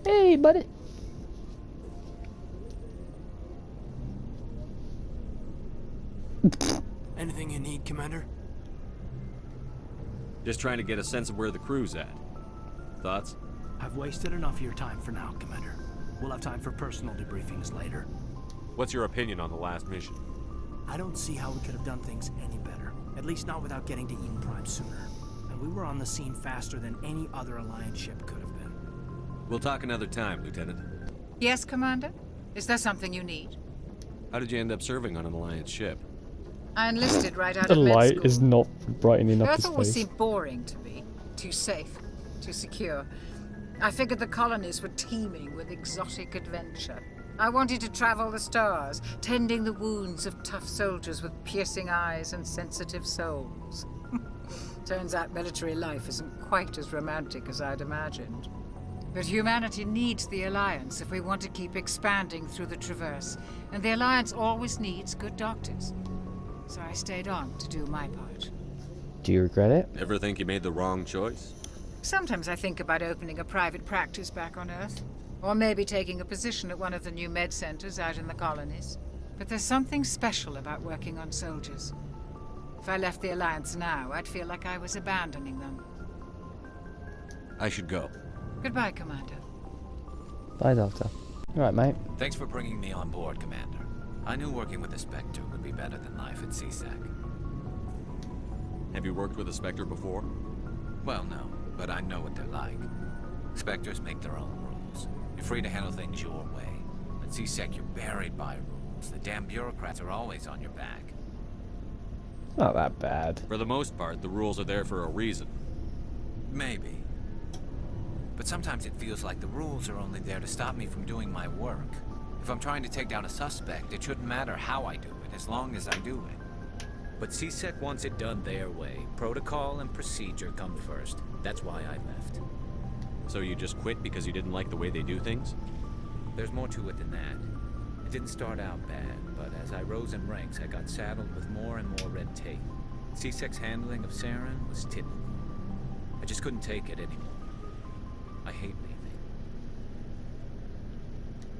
Hey, buddy. Anything you need, Commander? Just trying to get a sense of where the crew's at. Thoughts? I've wasted enough of your time for now, Commander. We'll have time for personal debriefings later. What's your opinion on the last mission? I don't see how we could have done things any better. At least not without getting to Eden Prime sooner. And we were on the scene faster than any other Alliance ship could have been. We'll talk another time, Lieutenant. Yes, Commander? Is there something you need? How did you end up serving on an Alliance ship? I enlisted right out The of med light school. is not brightening up Earth his always face. seemed boring to me. Too safe. Too secure. I figured the colonies were teeming with exotic adventure. I wanted to travel the stars, tending the wounds of tough soldiers with piercing eyes and sensitive souls. Turns out military life isn't quite as romantic as I'd imagined. But humanity needs the Alliance if we want to keep expanding through the Traverse, and the Alliance always needs good doctors. So I stayed on to do my part. Do you regret it? Ever think you made the wrong choice? Sometimes I think about opening a private practice back on Earth. Or maybe taking a position at one of the new med centers out in the colonies. But there's something special about working on soldiers. If I left the Alliance now, I'd feel like I was abandoning them. I should go. Goodbye, Commander. Bye, Doctor. Alright, mate. Thanks for bringing me on board, Commander. I knew working with the Spectre would be better than life at CSEC. Have you worked with a Spectre before? Well, no, but I know what they're like. Spectres make their own rules. You're free to handle things your way. At CSEC, you're buried by rules. The damn bureaucrats are always on your back. Not that bad. For the most part, the rules are there for a reason. Maybe. But sometimes it feels like the rules are only there to stop me from doing my work. If I'm trying to take down a suspect, it shouldn't matter how I do it, as long as I do it. But CSEC wants it done their way. Protocol and procedure come first. That's why I left. So you just quit because you didn't like the way they do things? There's more to it than that. It didn't start out bad, but as I rose in ranks, I got saddled with more and more red tape. CSEC's handling of Saren was typical. I just couldn't take it anymore. I hate leaving.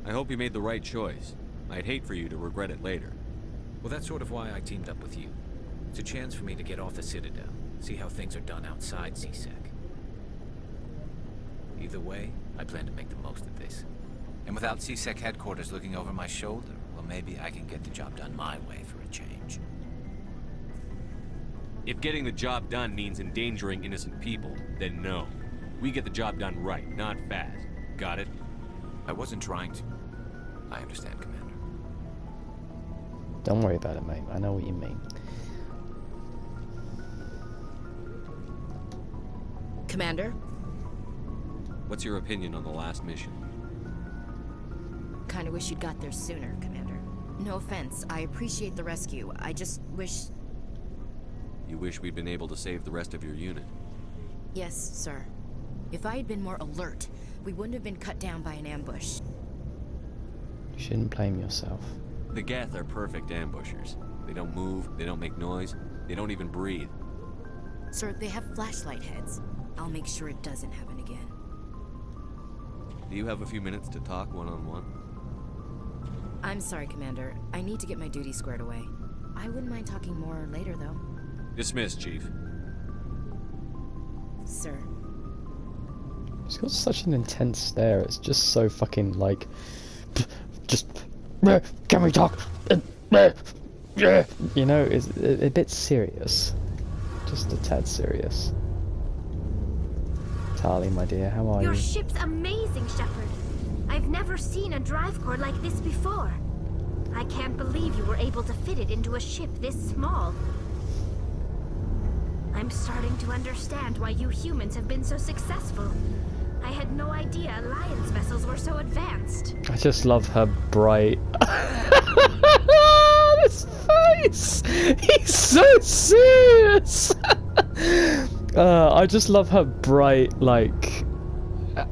I hope you made the right choice. I'd hate for you to regret it later. Well, that's sort of why I teamed up with you. It's a chance for me to get off the Citadel, see how things are done outside CSEC. Either way, I plan to make the most of this. And without CSEC headquarters looking over my shoulder, well, maybe I can get the job done my way for a change. If getting the job done means endangering innocent people, then no. We get the job done right, not fast. Got it? I wasn't trying to. I understand, Commander. Don't worry about it, mate. I know what you mean. Commander? What's your opinion on the last mission? Kinda wish you'd got there sooner, Commander. No offense, I appreciate the rescue. I just wish... You wish we'd been able to save the rest of your unit. Yes, sir. If I had been more alert, we wouldn't have been cut down by an ambush. You shouldn't blame yourself. The Geth are perfect ambushers. They don't move, they don't make noise, they don't even breathe. Sir, they have flashlight heads. I'll make sure it doesn't happen again. Do you have a few minutes to talk one-on-one? I'm sorry, Commander. I need to get my duty squared away. I wouldn't mind talking more later, though. Dismissed, Chief. Sir. She's got such an intense stare. It's just so fucking like... Just... Can we talk? You know, it's a bit serious. Just a tad serious. Tali, my dear, how are Your you? ship's amazing, Shepard. I've never seen a drive core like this before. I can't believe you were able to fit it into a ship this small. I'm starting to understand why you humans have been so successful. I had no idea Alliance vessels were so advanced. I just love her bright... This face! He's so serious! I just love her bright, like,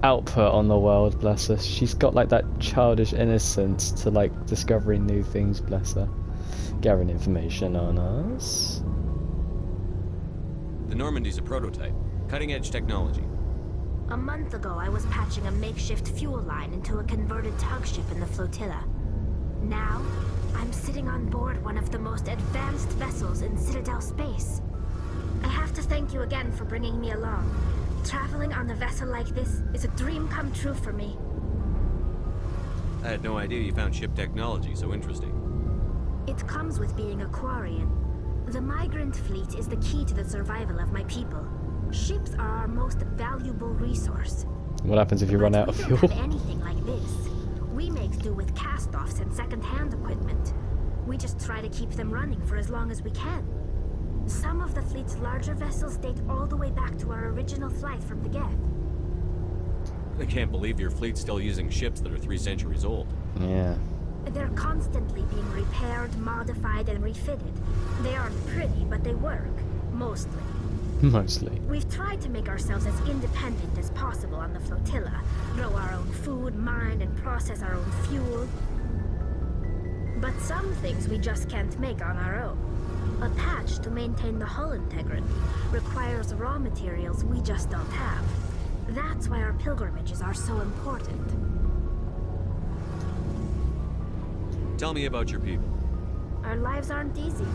output on the world, bless her. She's got, like, that childish innocence to, like, discovering new things, bless her. Gathering information on us. The Normandy's a prototype. Cutting-edge technology. A month ago, I was patching a makeshift fuel line into a converted tug ship in the flotilla. Now, I'm sitting on board one of the most advanced vessels in Citadel space. I have to thank you again for bringing me along. Traveling on a vessel like this is a dream come true for me. I had no idea you found ship technology so interesting. It comes with being a Quarian. The migrant fleet is the key to the survival of my people. Ships are our most valuable resource. What happens if you run out of We fuel? don't have anything like this. We make do with cast-offs and second-hand equipment. We just try to keep them running for as long as we can. Some of the fleet's larger vessels date all the way back to our original flight from the Geth. I can't believe your fleet's still using ships that are 3 centuries old. Yeah. They're constantly being repaired, modified, and refitted. They aren't pretty, but they work. Mostly. Mostly. We've tried to make ourselves as independent as possible on the flotilla. Grow our own food, mine, and process our own fuel. But some things we just can't make on our own. A patch to maintain the hull integrity requires raw materials we just don't have. That's why our pilgrimages are so important. Tell me about your people. Our lives aren't easy.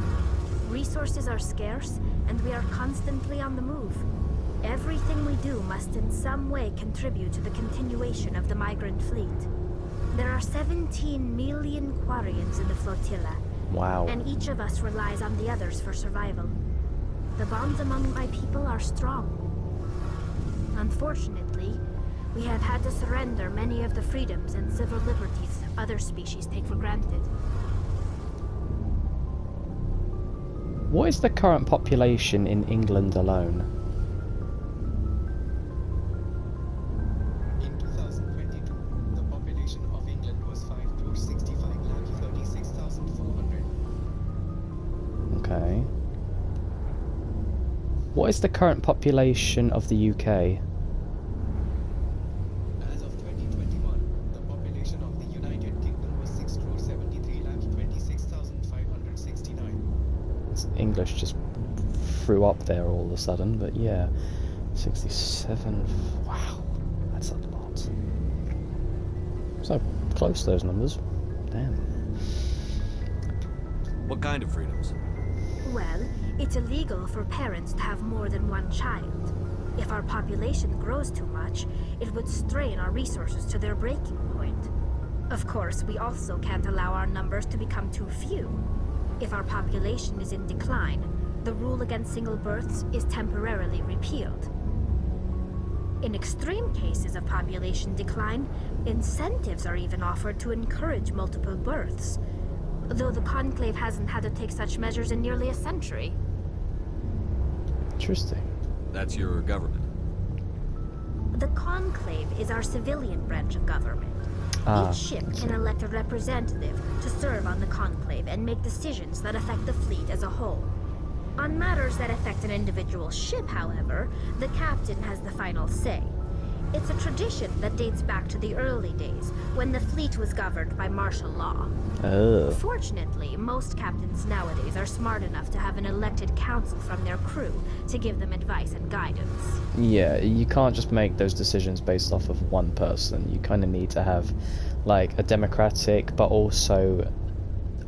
Resources are scarce, and we are constantly on the move. Everything we do must in some way contribute to the continuation of the migrant fleet. There are 17 million Quarians in the flotilla, Wow. and each of us relies on the others for survival. The bonds among my people are strong. Unfortunately, we have had to surrender many of the freedoms and civil liberties other species take for granted. What is the current population in England alone? In 2022, the population of England was 5,65,36,400. Okay. What is the current population of the UK? As of 2021, the population of the United Kingdom was 6,73,26,569. English just threw up there all of a sudden, but yeah. 67. Wow. That's a lot. So close to those numbers. Damn. What kind of freedoms? Well, it's illegal for parents to have more than one child. If our population grows too much, it would strain our resources to their breaking point. Of course, we also can't allow our numbers to become too few. If our population is in decline, the rule against single births is temporarily repealed. In extreme cases of population decline, incentives are even offered to encourage multiple births, though the Conclave hasn't had to take such measures in nearly a century. Interesting. That's your government. The Conclave is our civilian branch of government. Each ship can elect a representative to serve on the Conclave and make decisions that affect the fleet as a whole. On matters that affect an individual ship, however, the captain has the final say. It's a tradition that dates back to the early days, when the fleet was governed by martial law. Oh. Fortunately, most captains nowadays are smart enough to have an elected council from their crew to give them advice and guidance. Yeah, you can't just make those decisions based off of one person. You kind of need to have, like, a democratic, but also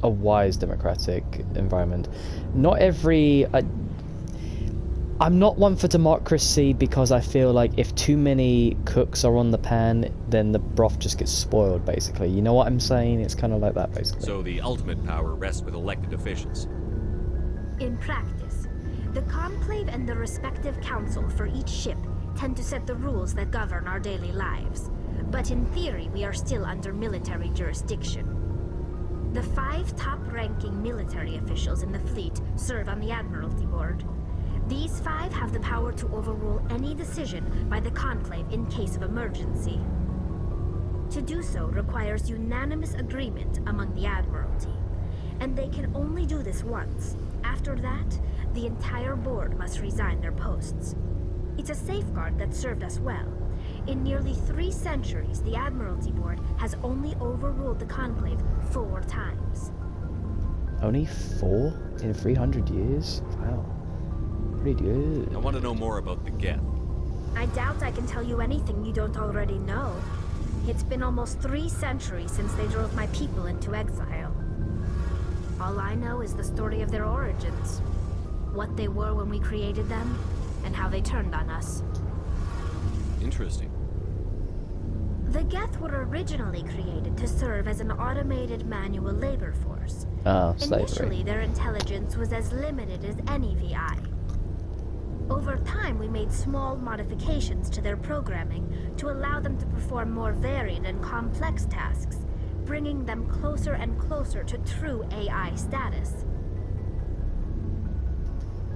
a wise democratic environment. Not every... I'm not one for democracy because I feel like if too many cooks are on the pan, then the broth just gets spoiled, basically. You know what I'm saying? It's kind of like that, basically. So the ultimate power rests with elected officials. In practice, the Conclave and the respective council for each ship tend to set the rules that govern our daily lives. But in theory, we are still under military jurisdiction. The 5 top-ranking military officials in the fleet serve on the Admiralty Board. These 5 have the power to overrule any decision by the Conclave in case of emergency. To do so requires unanimous agreement among the Admiralty, and they can only do this once. After that, the entire board must resign their posts. It's a safeguard that served us well. In nearly 3 centuries, the Admiralty Board has only overruled the Conclave 4 times. Only 4 in 300 years? Wow. Pretty good. I want to know more about the Geth. I doubt I can tell you anything you don't already know. It's been almost 3 centuries since they drove my people into exile. All I know is the story of their origins. What they were when we created them, and how they turned on us. Interesting. The Geth were originally created to serve as an automated manual labor force. Slavery. Initially, their intelligence was as limited as any VI. Over time, we made small modifications to their programming to allow them to perform more varied and complex tasks, bringing them closer and closer to true AI status.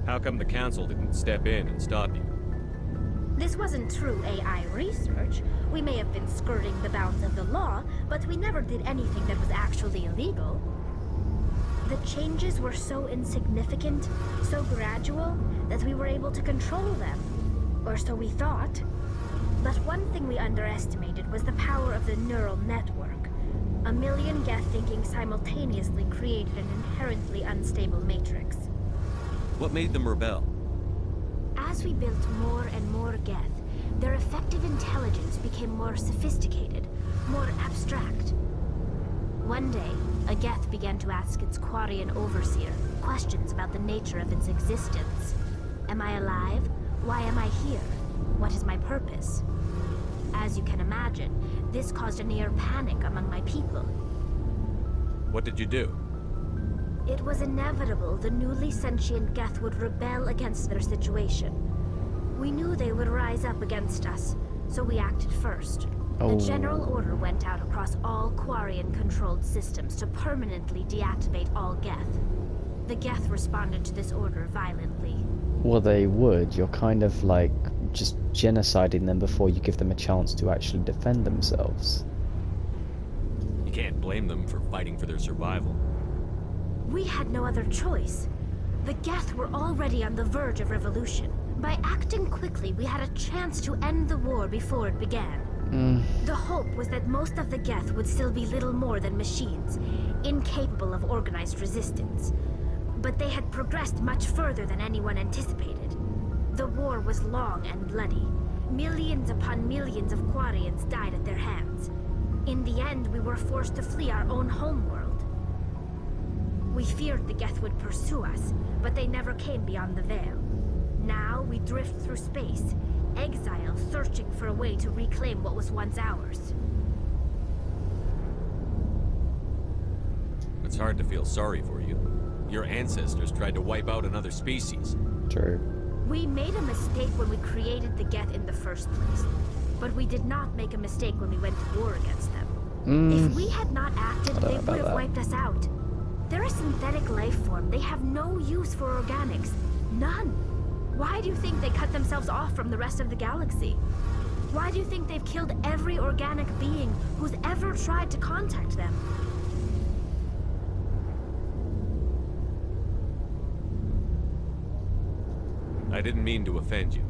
How come the Council didn't step in and stop you? This wasn't true AI research. We may have been skirting the bounds of the law, but we never did anything that was actually illegal. The changes were so insignificant, so gradual, that we were able to control them. Or so we thought. But one thing we underestimated was the power of the neural network. A million Geth thinking simultaneously created an inherently unstable matrix. What made them rebel? As we built more and more Geth, their effective intelligence became more sophisticated, more abstract. One day, a Geth began to ask its Quarian overseer questions about the nature of its existence. Am I alive? Why am I here? What is my purpose? As you can imagine, this caused a near panic among my people. What did you do? It was inevitable the newly sentient Geth would rebel against their situation. We knew they would rise up against us, so we acted first. The general order went out across all Quarian-controlled systems to permanently deactivate all Geth. The Geth responded to this order violently. Well, they would. You're kind of like just genociding them before you give them a chance to actually defend themselves. You can't blame them for fighting for their survival. We had no other choice. The Geth were already on the verge of revolution. By acting quickly, we had a chance to end the war before it began. The hope was that most of the Geth would still be little more than machines, incapable of organized resistance. But they had progressed much further than anyone anticipated. The war was long and bloody. Millions upon millions of Quarians died at their hands. In the end, we were forced to flee our own homeworld. We feared the Geth would pursue us, but they never came beyond the Veil. Now we drift through space, exile, searching for a way to reclaim what was once ours. It's hard to feel sorry for you. Your ancestors tried to wipe out another species. True. We made a mistake when we created the Geth in the first place, but we did not make a mistake when we went to war against them. If we had not acted, they would have wiped us out. They're a synthetic life form. They have no use for organics. None. Why do you think they cut themselves off from the rest of the galaxy? Why do you think they've killed every organic being who's ever tried to contact them? I didn't mean to offend you.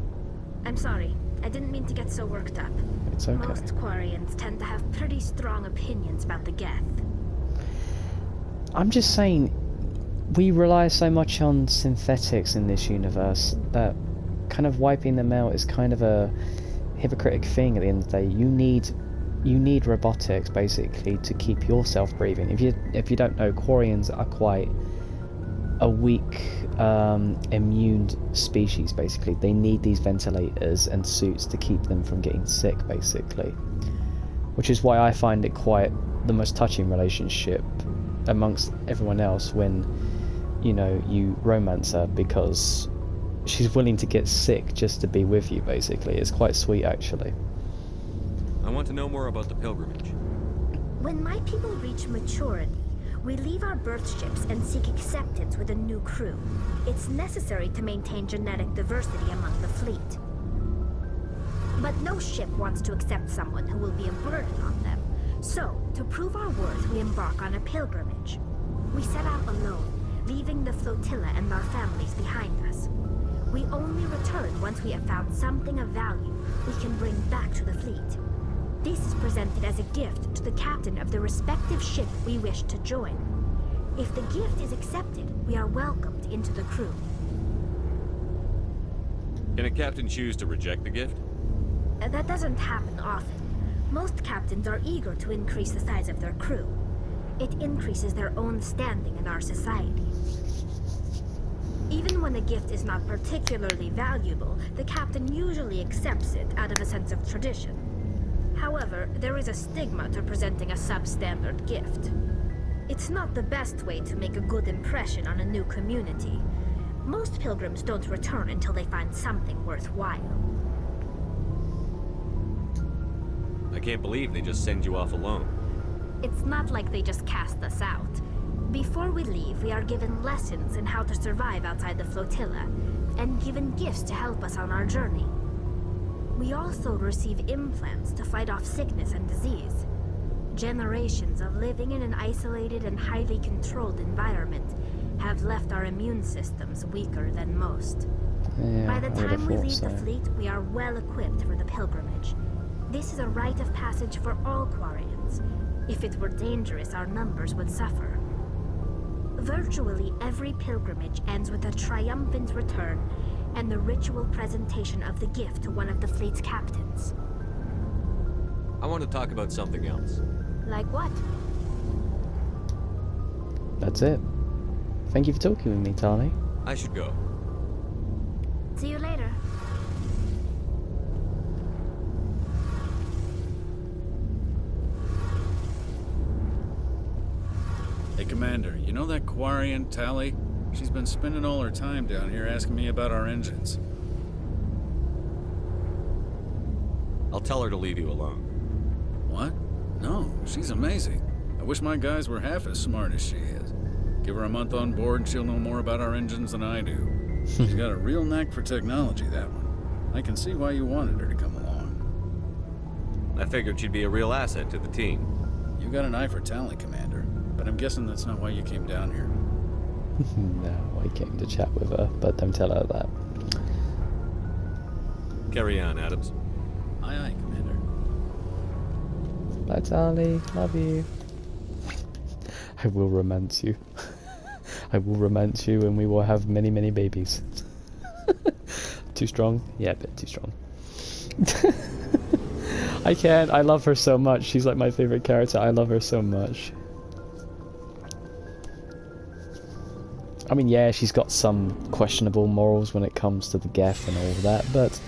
I'm sorry. I didn't mean to get so worked up. It's okay. Most Quarians tend to have pretty strong opinions about the Geth. I'm just saying, we rely so much on synthetics in this universe that kind of wiping them out is kind of a hypocritical thing at the end of the day. You need robotics basically to keep yourself breathing. If you don't know, Quarians are quite a weak immune species basically. They need these ventilators and suits to keep them from getting sick basically, which is why I find it quite the most touching relationship amongst everyone else when you romance her, because she's willing to get sick just to be with you basically. It's quite sweet actually. I want to know more about the pilgrimage. When my people reach maturity, we leave our birth ships and seek acceptance with a new crew. It's necessary to maintain genetic diversity among the fleet. But no ship wants to accept someone who will be a burden on them. So, to prove our worth, we embark on a pilgrimage. We set out alone, leaving the flotilla and our families behind us. We only return once we have found something of value we can bring back to the fleet. This is presented as a gift to the captain of the respective ship we wish to join. If the gift is accepted, we are welcomed into the crew. Can a captain choose to reject the gift? That doesn't happen often. Most captains are eager to increase the size of their crew. It increases their own standing in our society. Even when a gift is not particularly valuable, the captain usually accepts it out of a sense of tradition. However, there is a stigma to presenting a substandard gift. It's not the best way to make a good impression on a new community. Most pilgrims don't return until they find something worthwhile. I can't believe they just send you off alone. It's not like they just cast us out. Before we leave, we are given lessons in how to survive outside the flotilla, and given gifts to help us on our journey. We also receive implants to fight off sickness and disease. Generations of living in an isolated and highly controlled environment have left our immune systems weaker than most. Yeah, By the I would have time we thought leave so. the fleet, we are well equipped for the pilgrimage. This is a rite of passage for all Quarians. If it were dangerous, our numbers would suffer. Virtually every pilgrimage ends with a triumphant return and the ritual presentation of the gift to one of the fleet's captains. I want to talk about something else. Like what? That's it. Thank you for talking with me, Tali. I should go. See you later. Hey, Commander, you know that Quarian, Tali? She's been spending all her time down here asking me about our engines. I'll tell her to leave you alone. What? No, she's amazing. I wish my guys were half as smart as she is. Give her a month on board and she'll know more about our engines than I do. She's got a real knack for technology, that one. I can see why you wanted her to come along. I figured she'd be a real asset to the team. You got an eye for Tali, Commander, but I'm guessing that's not why you came down here. No, I came to chat with her, but don't tell her that. Carry on, Adams. Aye, aye, Commander. Bye, Tali. Love you. I will romance you. I will romance you and we will have many, many babies. Too strong? Yeah, a bit too strong. I can't. I love her so much. She's like my favorite character. I love her so much. I mean, yeah, she's got some questionable morals when it comes to the Geth and all that, but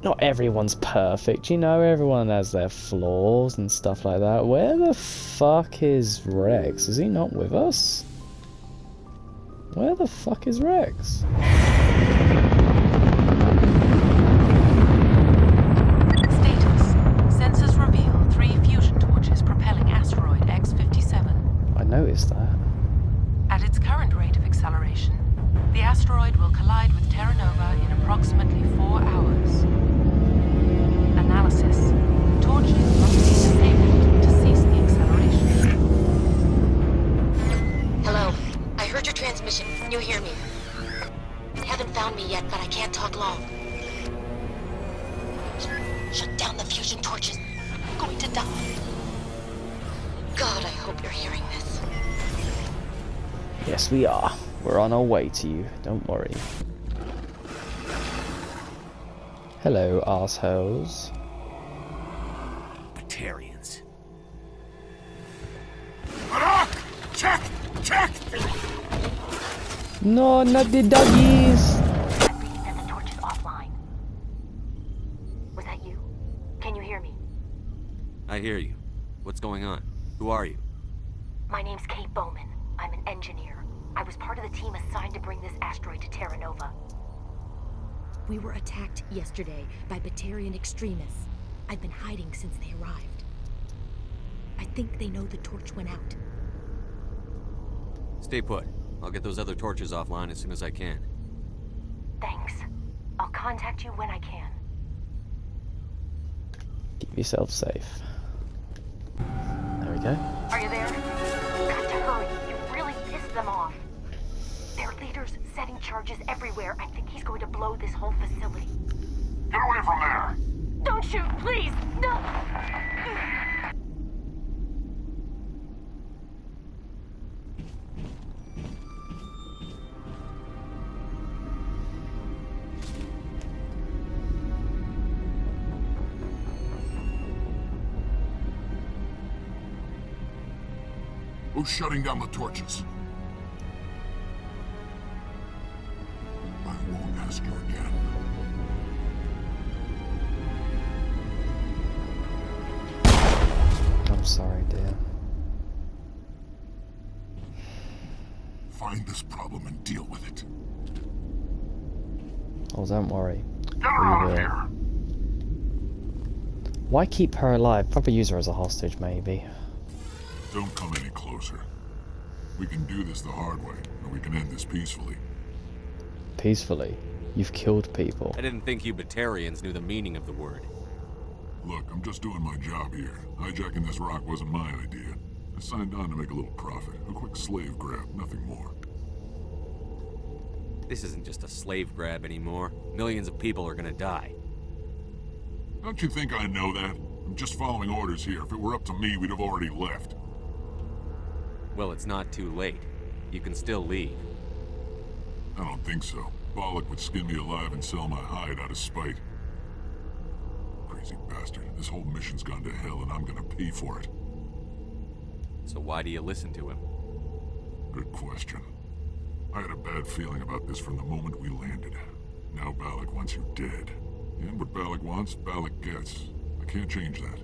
not everyone's perfect, you know, everyone has their flaws and stuff like that. Where the fuck is Rex? Is he not with us? Where the fuck is Rex? Status. Sensors reveal 3 fusion torches propelling asteroid X-57. I noticed that. At its current rate of acceleration, the asteroid will collide with Terra Nova in approximately 4 hours. Analysis. Torches must be disabled to cease the acceleration. Hello. I heard your transmission. Can you hear me? Haven't found me yet, but I can't talk long. Shut down the fusion torches. I'm going to die. God, I hope you're hearing this. Yes, we are. We're on our way to you. Don't worry. Hello, assholes. Batarians. Check! Check! No, not the doggies! I'm reading that the torch is offline. Was that you? Can you hear me? I hear you. What's going on? Who are you? My name's Kate Bowman. I'm an engineer. I was part of the team assigned to bring this asteroid to Terra Nova. We were attacked yesterday by Batarian extremists. I've been hiding since they arrived. I think they know the torch went out. Stay put. I'll get those other torches offline as soon as I can. Thanks. I'll contact you when I can. Keep yourself safe. There we go. Are you there? Got to hurry. You really pissed them off. Their leader's setting charges everywhere. I think he's going to blow this whole facility. Get away from there! Don't shoot, please! No! Who's shutting down the torches? I won't ask you again. I'm sorry, dear. Find this problem and deal with it. Oh, don't worry. Get her out of here! Why keep her alive? Probably use her as a hostage, maybe. Don't come any closer. We can do this the hard way, or we can end this peacefully. Peacefully? You've killed people. I didn't think you Batarians knew the meaning of the word. Look, I'm just doing my job here. Hijacking this rock wasn't my idea. I signed on to make a little profit. A quick slave grab, nothing more. This isn't just a slave grab anymore. Millions of people are gonna die. Don't you think I know that? I'm just following orders here. If it were up to me, we'd have already left. Well, it's not too late. You can still leave. I don't think so. Balak would skin me alive and sell my hide out of spite. Crazy bastard. This whole mission's gone to hell and I'm gonna pay for it. So why do you listen to him? Good question. I had a bad feeling about this from the moment we landed. Now Balak wants you dead. And what Balak wants, Balak gets. I can't change that.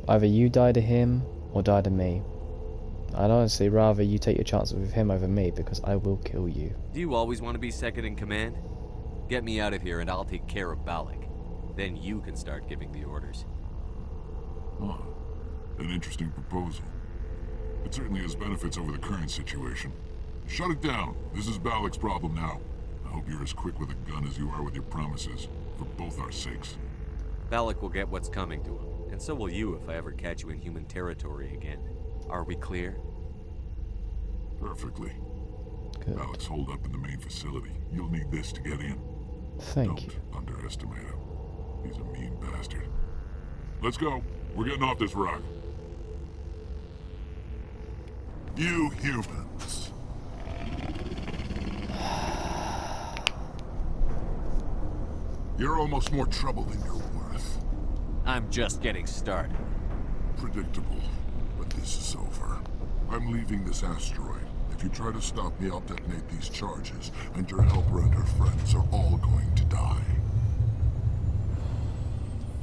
Either you die to him, or die to me. I'd honestly rather you take your chances with him over me, because I will kill you. Do you always want to be second in command? Get me out of here and I'll take care of Balak. Then you can start giving the orders. Huh. An interesting proposal. It certainly has benefits over the current situation. Shut it down. This is Balak's problem now. I hope you're as quick with a gun as you are with your promises, for both our sakes. Balak will get what's coming to him, and so will you if I ever catch you in human territory again. Are we clear? Perfectly. Good. Balak's holed up in the main facility. You'll need this to get in. Thank you. Don't underestimate him. He's a mean bastard. Let's go. We're getting off this rock. You humans. You're almost more trouble than you're worth. I'm just getting started. Predictable, but this is over. I'm leaving this asteroid. If you try to stop me, I'll detonate these charges, and your helper and her friends are all going to die.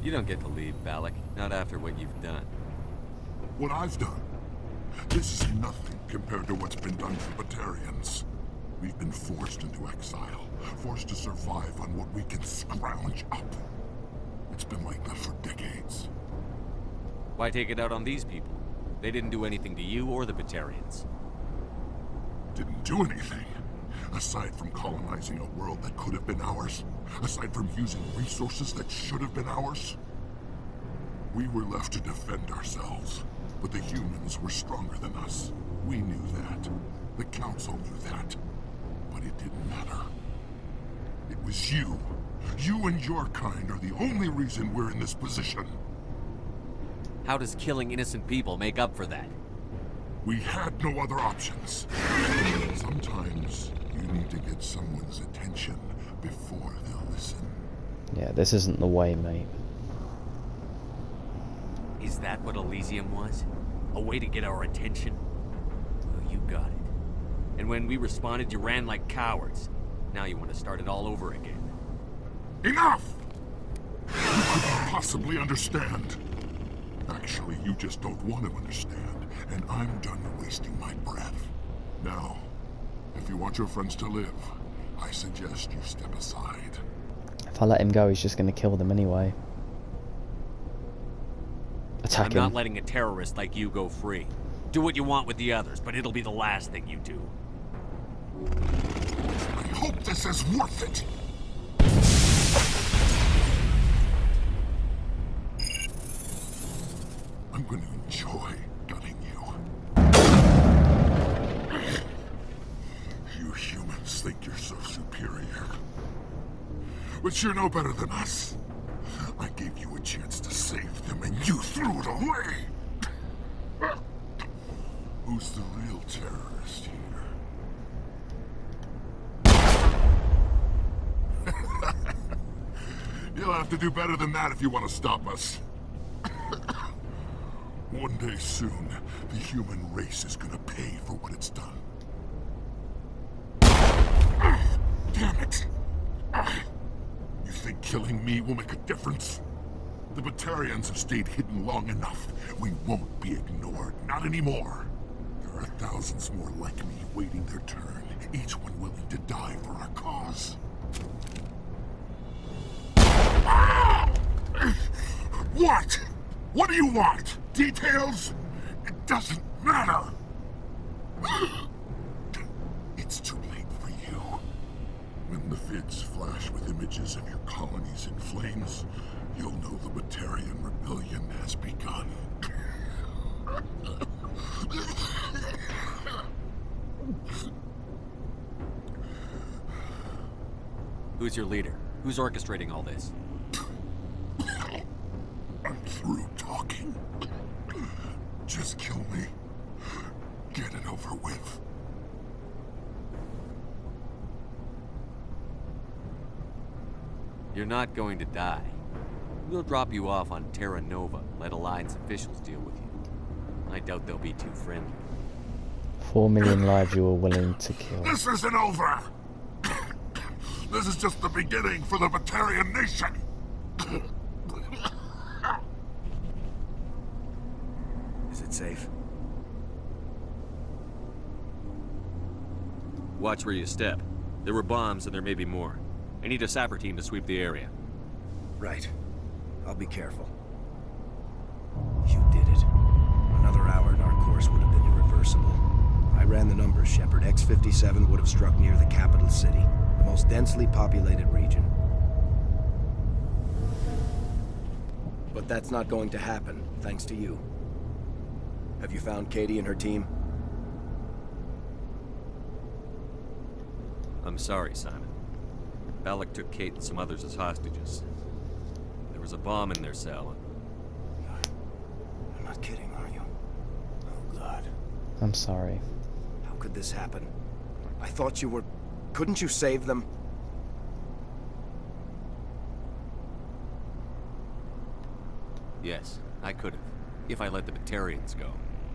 You don't get to leave, Balak. Not after what you've done. What I've done? This is nothing compared to what's been done for Batarians. We've been forced into exile, forced to survive on what we can scrounge up. It's been like that for decades. Why take it out on these people? They didn't do anything to you or the Batarians. Didn't do anything. Aside from colonizing a world that could have been ours. Aside from using resources that should have been ours. We were left to defend ourselves. But the humans were stronger than us. We knew that. The Council knew that. But it didn't matter. It was you. You and your kind are the only reason we're in this position. How does killing innocent people make up for that? We had no other options. Sometimes you need to get someone's attention before they'll listen. Yeah, this isn't the way, mate. Is that what Elysium was? A way to get our attention? Well, you got it. And when we responded, you ran like cowards. Now you want to start it all over again. Enough! You couldn't possibly understand. Actually, you just don't want to understand, and I'm done wasting my breath. Now, if you want your friends to live, I suggest you step aside. If I let him go, he's just going to kill them anyway. Attack him. I'm not letting a terrorist like you go free. Do what you want with the others, but it'll be the last thing you do. I hope this is worth it! I'm going to enjoy gutting you. You humans think you're so superior. But you're no better than us. I gave you a chance to save them, and you threw it away! Who's the real terrorist here? You'll have to do better than that if you want to stop us. One day soon, the human race is gonna pay for what it's done. Damn it! You think killing me will make a difference? The Batarians have stayed hidden long enough. We won't be ignored, not anymore. There are thousands more like me waiting their turn, each one willing to die for our cause. What? What do you want? Details? It doesn't matter! It's too late for you. When the vids flash with images of your colonies in flames, you'll know the Batarian rebellion has begun. Who's your leader? Who's orchestrating all this? I'm through talking. Just kill me. Get it over with. You're not going to die. We'll drop you off on Terra Nova, let Alliance officials deal with you. I doubt they'll be too friendly. 4 million lives you were willing to kill. This isn't over! This is just the beginning for the Batarian nation! Is it safe? Watch where you step. There were bombs and there may be more. I need a sapper team to sweep the area. Right. I'll be careful. You did it. Another hour and our course would have been irreversible. I ran the numbers, Shepard. X-57 would have struck near the capital city, the most densely populated region. But that's not going to happen, thanks to you. Have you found Katie and her team? I'm sorry, Simon. Balak took Kate and some others as hostages. There was a bomb in their cell. You're not kidding, are you? Oh, God. I'm sorry. How could this happen? I thought you were... Couldn't you save them? Yes, I could have. If I let the Batarians go.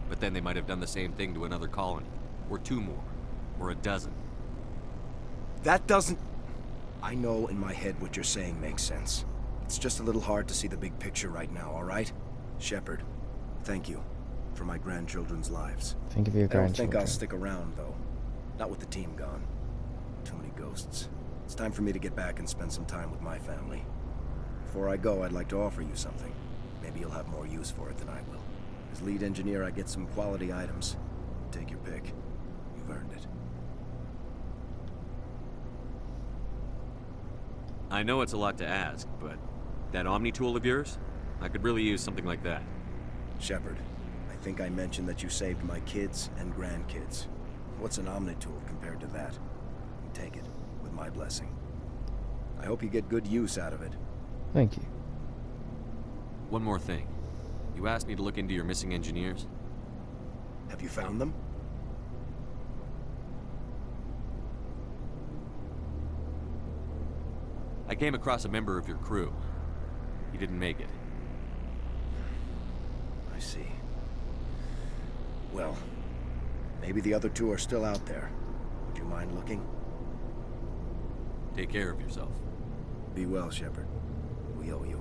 But then they might have done the same thing to another colony. Or 2 more. Or a dozen. That doesn't... I know in my head what you're saying makes sense. It's just a little hard to see the big picture right now, all right? Shepard, thank you for my grandchildren's lives. Think of your I don't grandchildren. think I'll stick around, though. Not with the team gone. Too many ghosts. It's time for me to get back and spend some time with my family. Before I go, I'd like to offer you something. Maybe you'll have more use for it than I will. As lead engineer, I get some quality items. Take your pick. You've earned it. I know it's a lot to ask, but that Omni tool of yours? I could really use something like that. Shepard, I think I mentioned that you saved my kids and grandkids. What's an Omni tool compared to that? Take it, with my blessing. I hope you get good use out of it. Thank you. One more thing. You asked me to look into your missing engineers? Have you found them? I came across a member of your crew. He didn't make it. I see. Well, maybe the other 2 are still out there. Would you mind looking? Take care of yourself. Be well, Shepard. We owe you.